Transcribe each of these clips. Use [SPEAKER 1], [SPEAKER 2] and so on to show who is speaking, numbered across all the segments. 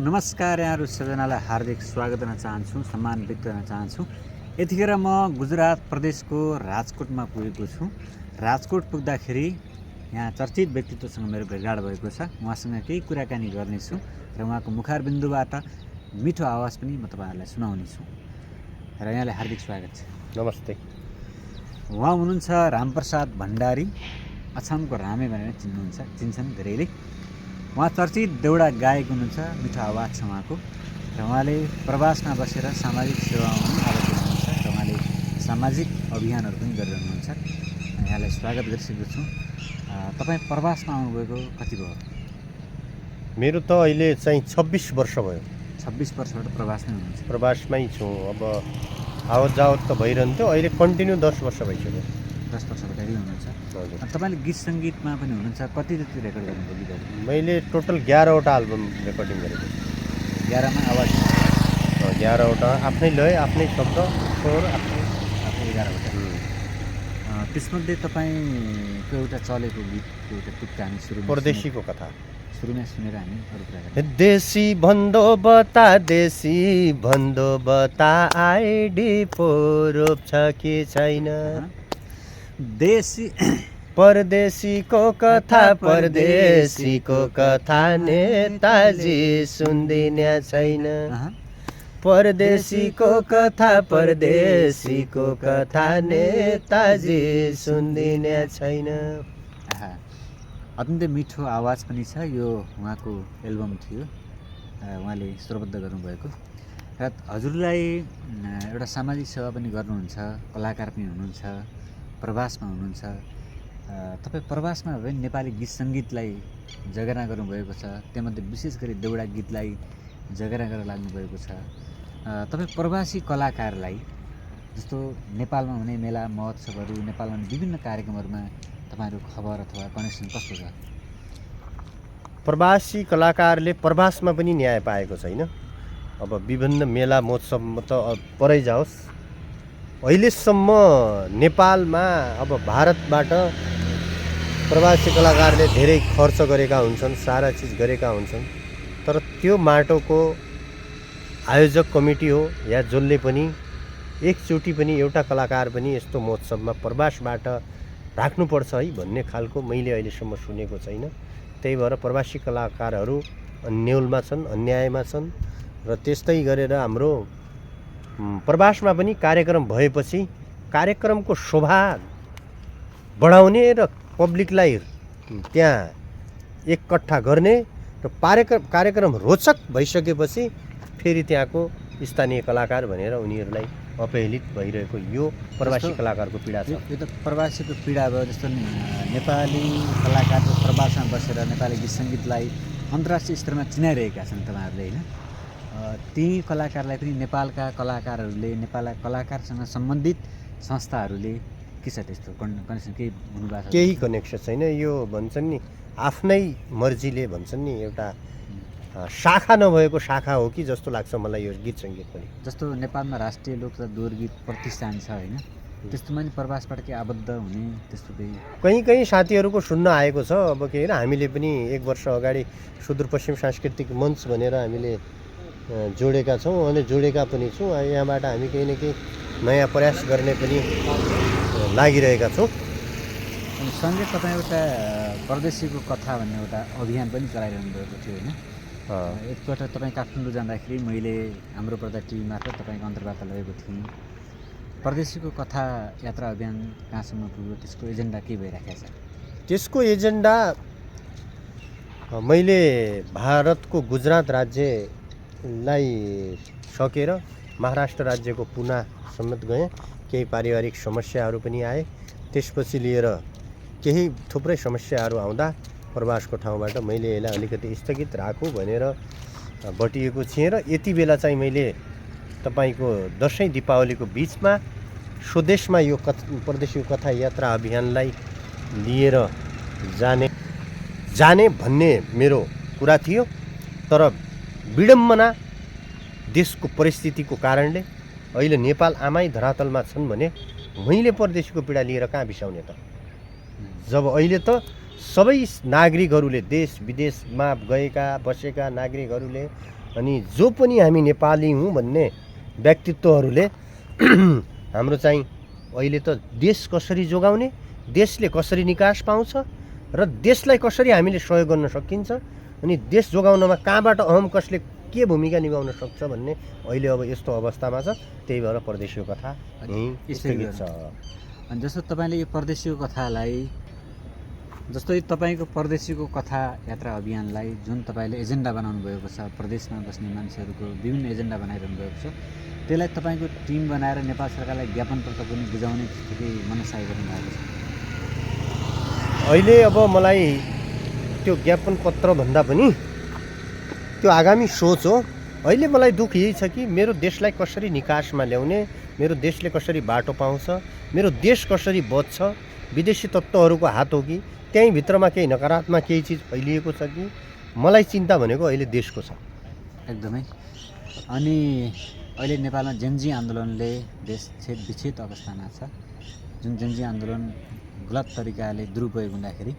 [SPEAKER 1] नमस्कार यहाँहरू सबैजनालाई हार्दिक स्वागत गर्न चाहन्छु, सम्मान व्यक्त गर्न चाहन्छु। यतिखेर म गुजरात प्रदेशको राजकोटमा पुगेको छु। राजकोट पुग्दाखेरि यहाँ चर्चित व्यक्तित्वसँग मेरो भेटघाट भएको छ। उहाँसँग केही कुराकानी गर्नेछु र उहाँको मुखारबिन्दुबाट मिठो आवाज पनि म तपाईँहरूलाई सुनाउने छु र यहाँलाई हार्दिक स्वागत छ।
[SPEAKER 2] नमस्ते।
[SPEAKER 1] उहाँ हुनुहुन्छ रामप्रसाद भण्डारी, अछामको रामे भनेर चिन्छन् धेरैले। उहाँ चर्चित देउडा गायक हुनुहुन्छ, मिठो आवाज छ उहाँको र उहाँले प्रवासमा बसेर सामाजिक सेवामा पनि आबद्ध हुनुहुन्छ र उहाँले सामाजिक अभियानहरू पनि गरिरहनुहुन्छ। यहाँलाई स्वागत गरिसकेको छु। तपाईँ प्रवासमा आउनुभएको कति भयो?
[SPEAKER 2] मेरो त अहिले चाहिँ 26 वर्ष भयो।
[SPEAKER 1] 26 वर्षबाट प्रवासमै हुनुहुन्छ?
[SPEAKER 2] प्रवासमै छु। अब आवत जावत त भइरहन्थ्यो, अहिले कन्टिन्यू 10 वर्ष भइसक्यो।
[SPEAKER 1] 10 वर्षबाट हुनुहुन्छ।
[SPEAKER 2] हजुर।
[SPEAKER 1] तपाईँले गीत सङ्गीतमा पनि हुनुहुन्छ, कति जति रेकर्ड गर्नुभयो गीतहरू?
[SPEAKER 2] मैले टोटल 11वटा एल्बम रेकर्डिङ गरेको छु।
[SPEAKER 1] 11मा आवाज
[SPEAKER 2] 11वटा आफ्नै लय, आफ्नै शब्द, स्वर
[SPEAKER 1] आफै 11वटा। त्यसमध्ये तपाईँको एउटा चलेको गीतको एउटा टुक्का हामी
[SPEAKER 2] परदेशीको कथा
[SPEAKER 1] सुरुमै सुनेर हामी अरू कुरा गर्छौँ।
[SPEAKER 2] देशी भन्दो बता आइडी पोरोप छ कि छैन।
[SPEAKER 1] देशी
[SPEAKER 2] परदेशीको कथा नेताजी सुन्दिन्या छैन। परदेशीको कथा नेताजी सुन्दिन्या छैन।
[SPEAKER 1] अत्यन्तै मिठो आवाज पनि छ। यो उहाँको एल्बम थियो, उहाँले स्वरबद्ध गर्नुभएको। र हजुरलाई एउटा सामाजिक सेवा पनि गर्नुहुन्छ, कलाकार पनि हुनुहुन्छ, प्रवासमा हुनुहुन्छ। तपाईँ प्रवासमा भयो भने नेपाली गीत सङ्गीतलाई जगेर्ना गर्नुभएको छ, त्यमध्ये विशेष गरी देउडा गीतलाई जगेर्ना गरेर लाग्नुभएको छ। तपाईँ प्रवासी कलाकारलाई जस्तो नेपालमा हुने मेला महोत्सवहरू, नेपालमा विभिन्न कार्यक्रमहरूमा तपाईँहरू खबर अथवा कनेक्सन कस्तो छ?
[SPEAKER 2] प्रवासी कलाकारले प्रवासमा पनि न्याय पाएको छैन। अब विभिन्न मेला महोत्सवमा त परै जाओस्, अहिलेसम्म नेपालमा अब भारतबाट प्रवासी कलाकारले धेरै खर्च गरेका हुन्छन्, सारा चिज गरेका हुन्छन्, तर त्यो माटोको आयोजक कमिटी हो या जसले पनि एकचोटि पनि एउटा कलाकार पनि यस्तो महोत्सवमा प्रवासबाट राख्नुपर्छ है भन्ने खालको मैले अहिलेसम्म सुनेको छैन। त्यही भएर प्रवासी कलाकारहरू अन्यलमा छन्, अन्यायमा छन्। र त्यस्तै गरेर हाम्रो प्रवासमा पनि कार्यक्रम भएपछि कार्यक्रमको शोभा बढाउने र पब्लिकलाई त्यहाँ एकट्ठा गर्ने र कार्यक्रम रोचक भइसकेपछि फेरि त्यहाँको स्थानीय कलाकार भनेर उनीहरूलाई अपहेलित भइरहेको यो प्रवासी कलाकारको पीडा छ।
[SPEAKER 1] यो त प्रवासीको पीडा भयो। जस्तो नेपाली कलाकारको प्रवासमा बसेर नेपाली गीत सङ्गीतलाई अन्तर्राष्ट्रिय स्तरमा चिनाइरहेका छन् तपाईँहरूले, होइन? ती कलाकारलाई पनि नेपालका कलाकारहरूले, नेपालका कलाकारसँग सम्बन्धित संस्थाहरूले के छ त्यस्तो कनेक्सन केही हुनुभएको छ?
[SPEAKER 2] केही कनेक्सन छैन। यो भन्छन् नि आफ्नै मर्जीले भन्छन् नि, एउटा शाखा नभएको शाखा हो कि जस्तो लाग्छ मलाई यो गीत सङ्गीत पनि।
[SPEAKER 1] जस्तो नेपालमा राष्ट्रिय लोक तथा दोहोरी गीत प्रतिष्ठान छ, होइन? त्यस्तोमा नि प्रवासबाट के आबद्ध हुने त्यस्तो
[SPEAKER 2] कहीँ साथीहरूको सुन्न आएको छ। अब के होइन, हामीले पनि 1 वर्ष अगाडि सुदूरपश्चिम सांस्कृतिक मञ्च भनेर हामीले जोडेका छौँ अनि जोडेका पनि छौँ। यहाँबाट हामी केही न केही नयाँ प्रयास गर्ने पनि लागिरहेका छौँ।
[SPEAKER 1] अनि सँगै तपाईँ एउटा परदेशीको कथा भन्ने एउटा अभियान पनि चलाइरहनु भएको थियो, होइन? एकपल्ट तपाईँ काठमाडौँ जाँदाखेरि मैले हाम्रो पर्दा टिभी मार्फत तपाईँको अन्तर्वार्ता लगेको थिएँ। परदेशीको कथा यात्रा अभियान कहाँसम्म पुग्यो? त्यसको एजेन्डा के भइराखेको छ?
[SPEAKER 2] त्यसको एजेन्डा मैले भारतको गुजरात राज्यलाई सकेर महाराष्ट्र राज्यको पुना समेत गएँ। केही पारिवारिक समस्याहरू पनि आए, त्यसपछि लिएर केही थुप्रै समस्याहरू आउँदा प्रवासको ठाउँबाट मैले यसलाई अलिकति स्थगित राखौँ भनेर बटिएको थिएँ। र यति बेला चाहिँ मैले तपाईँको दसैँ दीपावलीको बिचमा स्वदेशमा यो परदेशीको कथा यात्रा अभियानलाई लिएर जाने भन्ने मेरो कुरा थियो। तर विडम्बना देशको परिस्थितिको कारणले अहिले नेपाल आमै धरातलमा छन् भने मैले परदेशीको पीडा लिएर कहाँ बिसाउने त? जब अहिले त सबै नागरिकहरूले देश विदेशमा गएका बसेका नागरिकहरूले अनि जो पनि हामी नेपाली हौँ भन्ने व्यक्तित्वहरूले हाम्रो चाहिँ अहिले त देश कसरी जोगाउने, देशले कसरी निकास पाउँछ र देशलाई कसरी हामीले सहयोग गर्न सकिन्छ अनि देश जोगाउनमा कहाँबाट अहम कसले के भूमिका निभाउन सक्छ भन्ने अहिले अब यस्तो अवस्थामा छ। त्यही भएर परदेशीको कथा यहीँ स्थगित छ।
[SPEAKER 1] अनि जस्तो तपाईँले यो परदेशीको कथालाई, जस्तो तपाईँको परदेशीको कथा यात्रा अभियानलाई जुन तपाईँले एजेन्डा बनाउनु भएको छ, प्रदेशमा बस्ने मान्छेहरूको विभिन्न एजेन्डा बनाइरहनु भएको छ, त्यसलाई तपाईँको टिम बनाएर नेपाल सरकारलाई ज्ञापन पत्र पनि बुझाउने स्थिति मनसाय गर्नु भएको छ।
[SPEAKER 2] अहिले अब मलाई त्यो ज्ञापन पत्र भन्दा पनि त्यो आगामी सोच हो। अहिले मलाई दुःख यही छ कि मेरो देशलाई कसरी निकासमा ल्याउने, मेरो देशले कसरी बाटो पाउँछ, मेरो देश कसरी बच्छ, विदेशी तत्त्वहरूको हात हो कि त्यहीँ भित्रमा केही नकारात्मक केही चिज फैलिएको छ कि, मलाई चिन्ता भनेको अहिले देशको छ
[SPEAKER 1] एकदमै। अनि अहिले नेपालमा जेनजी आन्दोलनले देश छेद विच्छेद अवस्थामा छ। जुन जेनजी आन्दोलन गलत तरिकाले दुरुपयोग हुँदाखेरि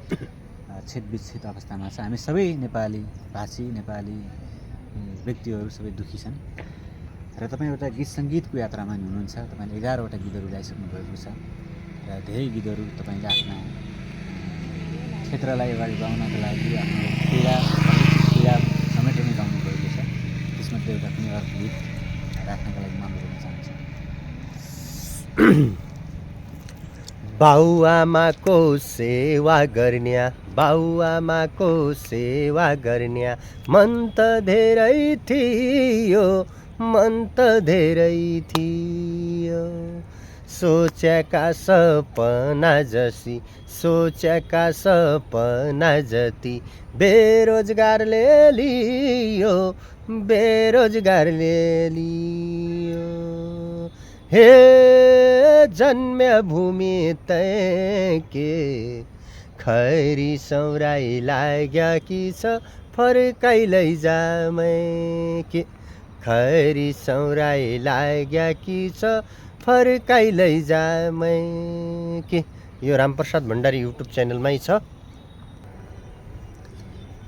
[SPEAKER 1] छेद विच्छेद अवस्थामा छ। हामी सबै नेपाली भाषी नेपाली व्यक्तिहरू सबै दुःखी छन् र तपाईँ एउटा गीत सङ्गीतको यात्रामा हुनुहुन्छ। तपाईँले 11वटा गीतहरू गाइसक्नु भएको छ र धेरै गीतहरू तपाईँले आफ्ना क्षेत्रलाई अगाडि बढाउनको लागि आफ्नो पीडा समेटेर गाउनु भएको छ। त्यसमध्ये एउटा कुनै अर्को गीत राख्नका लागि मन गर्न चाहन्छु।
[SPEAKER 2] बाउआमाको सेवा गर्न्या, बाउआमाको सेवा गर्न्या मन त धेरै थियो, मन त धेरै थियो। सोचेका सपना जसी, सोचेका सपना जति बेरोजगारले लियो, बेरोजगारले लियो। हे जन्म्य भूमि तै के खैरी सौराई लाग्या कि छ फर्काइ लैजामै के, खैरी सौराई लाग्या कि छ फर्काइ लैजामै के। यो रामप्रसाद भण्डारी युट्युब च्यानलमै छ।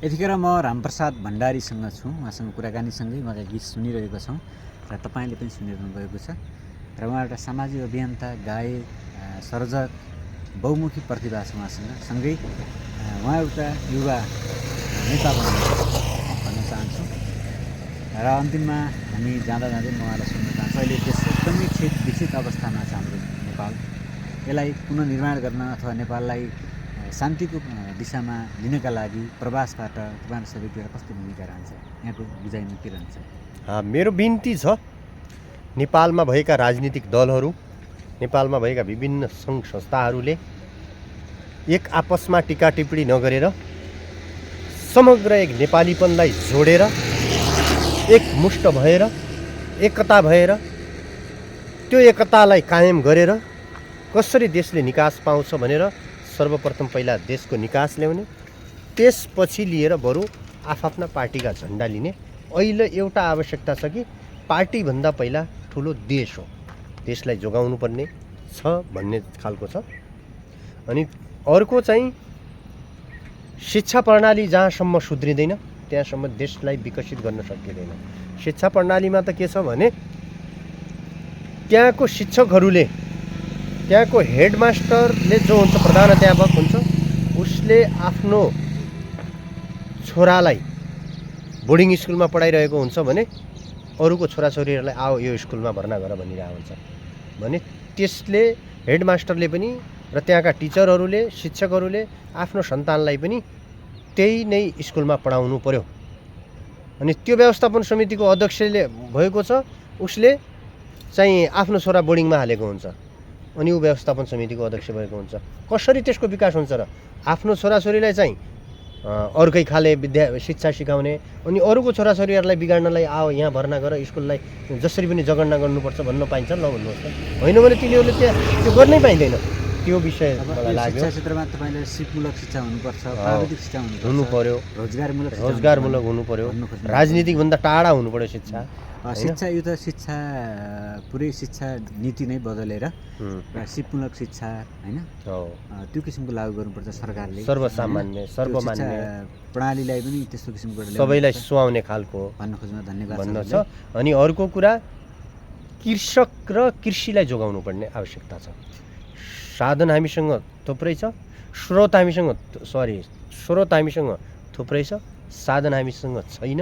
[SPEAKER 1] यतिखेर म रामप्रसाद भण्डारीसँग छु। उहाँसँग कुराकानीसँगै उहाँका गीत सुनिरहेको छौँ र तपाईँले पनि सुनिरहनु भएको छ। र उहाँ एउटा सामाजिक अभियन्ता, गायक, सर्जक, बहुमुखी प्रतिभा छ उहाँसँग। सँगै उहाँ एउटा युवा नेता भन्न चाहन्छु। र अन्तिममा हामी जाँदा जाँदै म उहाँलाई सुन्न चाहन्छु। अहिले देश एकदमै छेद विच्छेद अवस्थामा छ हाम्रो नेपाल। यसलाई पुनर्निर्माण गर्न अथवा नेपाललाई शान्तिको दिशामा लिनका लागि प्रवासबाट तपाईँहरू सबैतिर कस्तो भूमिका रहन्छ, यहाँको बुझाइमा के रहन्छ?
[SPEAKER 2] मेरो बिन्ती छ नेपालमा भएका राजनीतिक दलहरू, नेपालमा भएका विभिन्न सङ्घ संस्थाहरूले एक आपसमा टिका टिप्पणी नगरेर समग्र एक नेपालीपनलाई जोडेर एकमुष्ट भएर एकता भएर त्यो एकतालाई कायम गरेर कसरी देशले निकास पाउँछ भनेर सर्वप्रथम पहिला देशको निकास ल्याउने, त्यसपछि लिएर बरु आफ्ना पार्टीका झन्डा लिने। अहिले एउटा आवश्यकता छ कि पार्टीभन्दा पहिला ठुलो देश हो, देशलाई जोगाउनु पर्ने छ भन्ने खालको छ। अनि अर्को चाहिँ शिक्षा प्रणाली जहाँसम्म सुध्रिँदैन त्यहाँसम्म देशलाई विकसित गर्न सकिँदैन। शिक्षा प्रणालीमा त के छ भने त्यहाँको शिक्षकहरूले, त्यहाँको हेडमास्टरले जो हुन्छ, प्रधानाध्यापक हुन्छ, उसले आफ्नो छोरालाई बोर्डिङ स्कुलमा पढाइरहेको हुन्छ भने अरूको छोराछोरीहरूलाई आओ यो स्कुलमा भर्ना गर भनिरहेको हुन्छ भने त्यसले हेडमास्टरले पनि र त्यहाँका टिचरहरूले, शिक्षकहरूले आफ्नो सन्तानलाई पनि त्यही नै स्कुलमा पढाउनु पर्यो। अनि त्यो व्यवस्थापन समितिको अध्यक्षले भएको छ, उसले चाहिँ आफ्नो छोरा बोर्डिङमा हालेको हुन्छ अनि ऊ व्यवस्थापन समितिको अध्यक्ष भएको हुन्छ। कसरी त्यसको विकास हुन्छ र? आफ्नो छोराछोरीलाई चाहिँ अर्कै खाले शिक्षा सिकाउने अनि अरूको छोराछोरीहरूलाई बिगाड्नलाई आओ यहाँ भर्ना गर, स्कुललाई जसरी पनि जगर्ना गर्नुपर्छ भन्न पाइन्छ? ल भन्नुहोस् त। होइन भने तिनीहरूले त्यो गर्नै पाइँदैन। त्यो विषय
[SPEAKER 1] अब
[SPEAKER 2] मलाई
[SPEAKER 1] यो
[SPEAKER 2] लाग्यो
[SPEAKER 1] शिक्षा क्षेत्रमा तपाईँले सिपमूलक शिक्षा हुनुपर्छ, प्राविधिक शिक्षा
[SPEAKER 2] हुनु पर्यो,
[SPEAKER 1] रोजगारमूलक शिक्षा
[SPEAKER 2] रोजगारमूलक हुनु पर्यो,
[SPEAKER 1] भन्नु खोज्नु
[SPEAKER 2] राजनीतिकभन्दा टाढा हुनु पर्यो शिक्षा।
[SPEAKER 1] शिक्षा यो त शिक्षा पुरै शिक्षा नीति नै बदलेर र सिपमूलक शिक्षा होइन त्यो किसिमको लागू गर्नुपर्छ सरकारले।
[SPEAKER 2] सर्वसामान्य सर्वमान्य
[SPEAKER 1] प्रणालीलाई पनि त्यस्तो किसिमको
[SPEAKER 2] सबैलाई सुहाउने खालको
[SPEAKER 1] भन्न खोज्नु धन्यवाद
[SPEAKER 2] भन्न छ। अनि अर्को कुरा कृषक र कृषिलाई जोगाउनु पर्ने आवश्यकता छ। साधन हामीसँग थुप्रै छ, स्रोत हामीसँग थुप्रै छ, साधन हामीसँग छैन।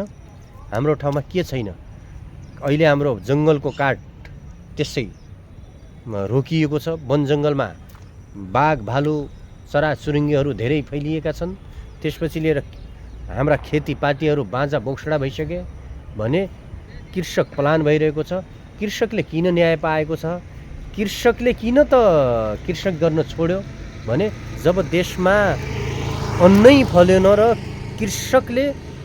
[SPEAKER 2] हाम्रो ठाउँमा के छैन, अहिले हाम्रो जङ्गलको काठ त्यसै रोकिएको छ। वन जङ्गलमा बाघ भालु चराचुरुङ्गीहरू धेरै फैलिएका छन्। त्यसपछि लिएर हाम्रा खेतीपातीहरू बाँझा बोक्सडा भइसके भने कृषक पलायन भइरहेको छ। कृषकले किन न्याय पाएको छ, कृषकले किन त कृषक गर्न छोड्यो भने जब देशमा अन्नै फलेन र कृषकले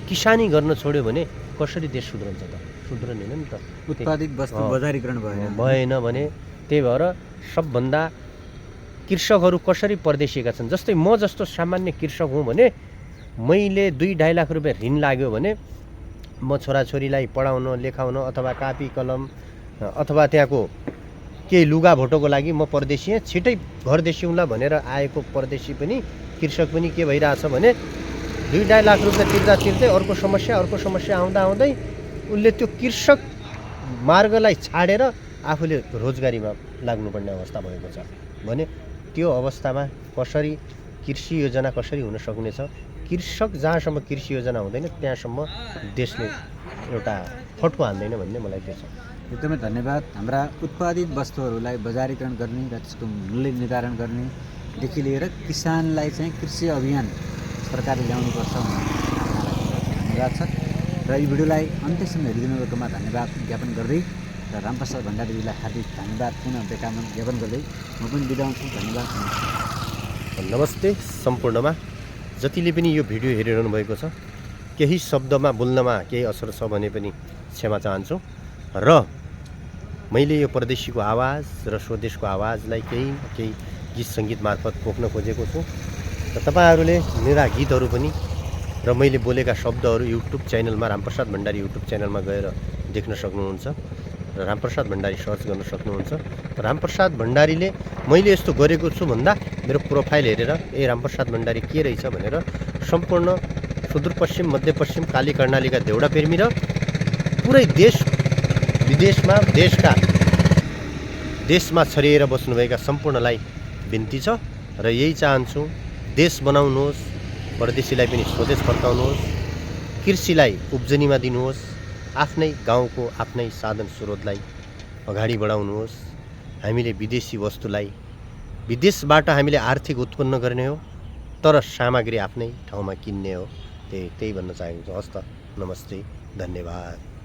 [SPEAKER 2] किसानी गर्न छोड्यो भने कसरी देश सुध्रन्छ त? सुध्रदैन नि त।
[SPEAKER 1] उत्पादित वस्तु बजारीकरण
[SPEAKER 2] भएन भने त्यही भएर सबभन्दा कृषकहरू कसरी परदेशिएका छन्। जस्तै म जस्तो सामान्य कृषक हुँ भने मैले 2-2.5 लाख रुपियाँ ऋण लाग्यो भने म छोराछोरीलाई पढाउन लेखाउन अथवा कापी कलम अथवा त्यहाँको केही लुगा भोटोको लागि म परदेशी छिटै घर देशिउँला भनेर आएको परदेशी पनि कृषक पनि के भइरहेछ भने 2-2.5 लाख रुपियाँ तिर्दै अर्को समस्या आउँदै उसले त्यो कृषक मार्गलाई छाडेर आफूले रोजगारीमा लाग्नुपर्ने अवस्था भएको छ भने त्यो अवस्थामा कसरी कृषि योजना कसरी हुन सक्नेछ? कृषक जहाँसम्म कृषि योजना हुँदैन त्यहाँसम्म देशले एउटा फड्को हान्दैन भन्ने मलाई त्यो छ।
[SPEAKER 1] एकदमै धन्यवाद। हाम्रा उत्पादित वस्तुहरूलाई बजारीकरण गर्ने र त्यसको मूल्य निर्धारण गर्नेदेखि लिएर किसानलाई चाहिँ कृषि अभियान सरकारले ल्याउनुपर्छ भन्ने धन्यवाद छ। र यो भिडियोलाई अन्त्यसम्म हेरिदिनुभएकोमा धन्यवाद ज्ञापन गर्दै र रामप्रसाद भण्डारीजीलाई हार्दिक धन्यवाद पुनः ज्ञापन गर्दै म पनि बिदा हुन्छु। धन्यवाद,
[SPEAKER 2] नमस्ते। सम्पूर्णमा जतिले पनि यो भिडियो हेरिरहनु भएको छ, केही शब्दमा बोल्नमा केही असर छ भने पनि क्षमा चाहन्छु र मैले यो परदेशीको आवाज र स्वदेशको आवाजलाई केही गीत सङ्गीत मार्फत पोख्न खोजेको छु र तपाईँहरूले मेरा गीतहरू पनि र मैले बोलेका शब्दहरू युट्युब च्यानलमा रामप्रसाद भण्डारी युट्युब च्यानलमा गएर देख्न सक्नुहुन्छ र रामप्रसाद भण्डारी सर्च गर्न सक्नुहुन्छ। रामप्रसाद भण्डारीले मैले यस्तो गरेको छु भन्दा मेरो प्रोफाइल हेरेर रामप्रसाद भण्डारी के रहेछ भनेर सम्पूर्ण सुदूरपश्चिम मध्यपश्चिम काली कर्णालीका देउडा प्रेमी र पुरै देश विदेशमा देशमा छरिएर बस्नुभएका सम्पूर्णलाई बिन्ती छ र यही चाहन्छु, देश बनाउनुहोस्, परदेशीलाई पनि स्वदेश फर्काउनुहोस्, कृषिलाई उब्जनीमा दिनुहोस्, आफ्नै गाउँको आफ्नै साधन स्रोतलाई अगाडि बढाउनुहोस्। हामीले विदेशी वस्तुलाई विदेशबाट हामीले आर्थिक उत्पन्न गर्ने हो, तर सामग्री आफ्नै ठाउँमा किन्ने हो। त्यही भन्न चाहेको छु। हस् त, नमस्ते, धन्यवाद।